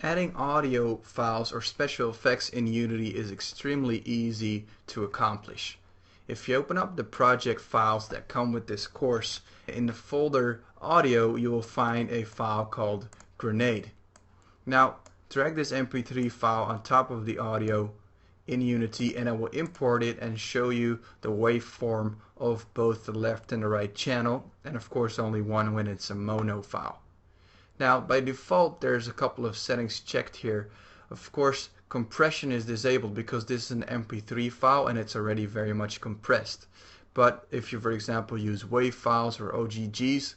Adding audio files or special effects in Unity is extremely easy to accomplish. If you open up the project files that come with this course, in the folder audio you will find a file called grenade. Now drag this MP3 file on top of the audio in Unity and I will import it and show you the waveform of both the left and the right channel, and of course only one when it's a mono file. Now by default there's a couple of settings checked here. Of course compression is disabled because this is an MP3 file and it's already very much compressed. But if you for example use WAV files or OGGs,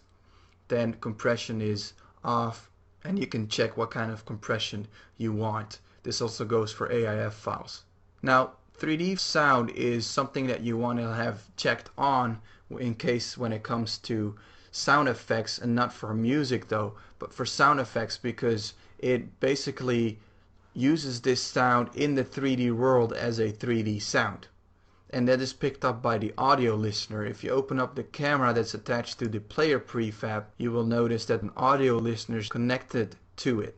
then compression is off and you can check what kind of compression you want. This also goes for AIF files. Now 3D sound is something that you want to have checked on in case when it comes to sound effects, and not for music though, but for sound effects, because it basically uses this sound in the 3D world as a 3D sound. And that is picked up by the audio listener. If you open up the camera that's attached to the player prefab, you will notice that an audio listener is connected to it.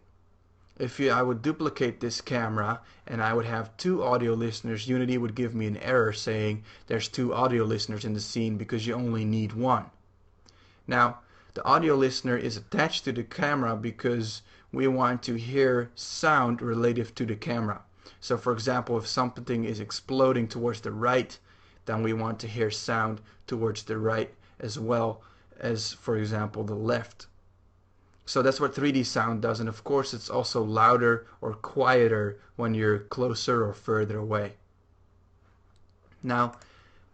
If I would duplicate this camera and I would have two audio listeners, Unity would give me an error saying there's two audio listeners in the scene because you only need one. Now the audio listener is attached to the camera because we want to hear sound relative to the camera. So for example, if something is exploding towards the right, then we want to hear sound towards the right as well as, for example, the left. So that's what 3D sound does, and of course it's also louder or quieter when you're closer or further away. Now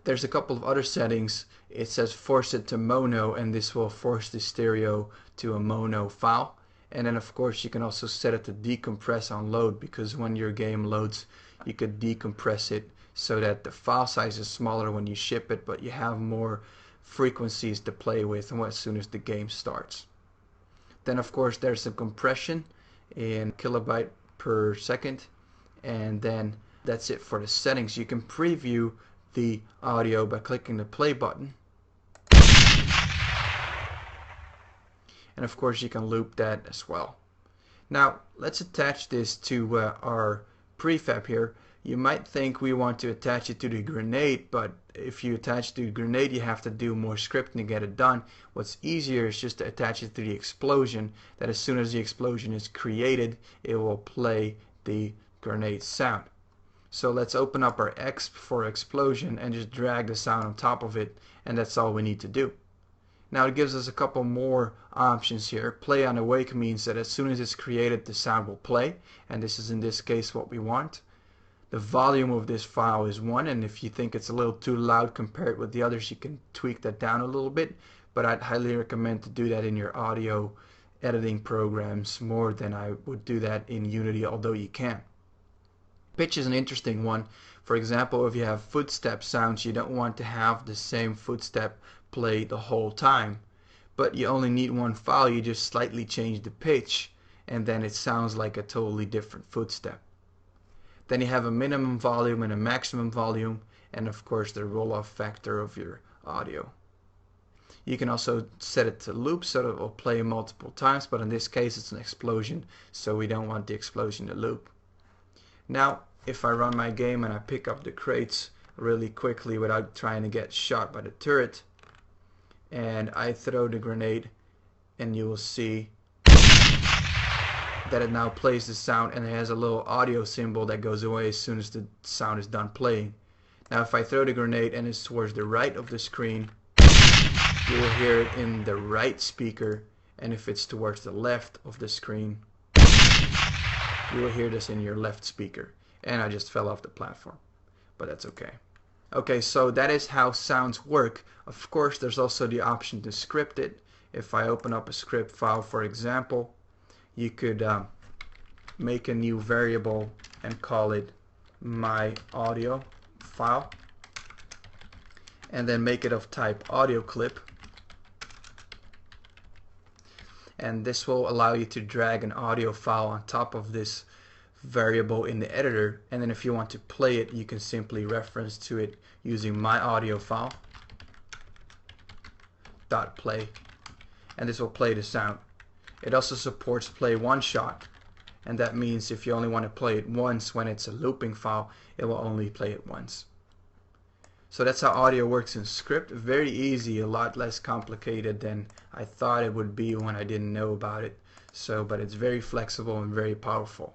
there's a couple of other settings. It says force it to mono, and this will force the stereo to a mono file. And then of course you can also set it to decompress on load, because when your game loads you could decompress it so that the file size is smaller when you ship it, but you have more frequencies to play with as soon as the game starts. Then of course there's some compression in kilobyte per second, and then that's it for the settings. You can preview the audio by clicking the play button, and of course you can loop that as well. Now let's attach this to our prefab here. You might think we want to attach it to the grenade, but if you attach the grenade you have to do more scripting to get it done. What's easier is just to attach it to the explosion, that as soon as the explosion is created it will play the grenade sound. So let's open up our exp for explosion and just drag the sound on top of it, and that's all we need to do. Now it gives us a couple more options here. Play on awake means that as soon as it's created the sound will play, and this is in this case what we want. The volume of this file is 1, and if you think it's a little too loud compared with the others you can tweak that down a little bit, but I'd highly recommend to do that in your audio editing programs more than I would do that in Unity, although you can. Pitch is an interesting one. For example, if you have footstep sounds, you don't want to have the same footstep play the whole time, but you only need one file. You just slightly change the pitch and then it sounds like a totally different footstep. Then you have a minimum volume and a maximum volume, and of course the roll-off factor of your audio. You can also set it to loop so that it will play multiple times, but in this case it's an explosion, so we don't want the explosion to loop. Now if I run my game and I pick up the crates really quickly without trying to get shot by the turret, and I throw the grenade, and you will see that it now plays the sound, and it has a little audio symbol that goes away as soon as the sound is done playing. Now if I throw the grenade and it's towards the right of the screen, you will hear it in the right speaker, and if it's towards the left of the screen you will hear this in your left speaker. And I just fell off the platform, but that's okay. Okay, so that is how sounds work. Of course there's also the option to script it. If I open up a script file, for example, you could make a new variable and call it my audio file, and then make it of type audio clip, and this will allow you to drag an audio file on top of this variable in the editor, and then if you want to play it you can simply reference to it using my audio file dot play, and this will play the sound. It also supports play one shot, and that means if you only want to play it once when it's a looping file, it will only play it once. So that's how audio works in script. Very easy, a lot less complicated than I thought it would be when I didn't know about it. But it's very flexible and very powerful.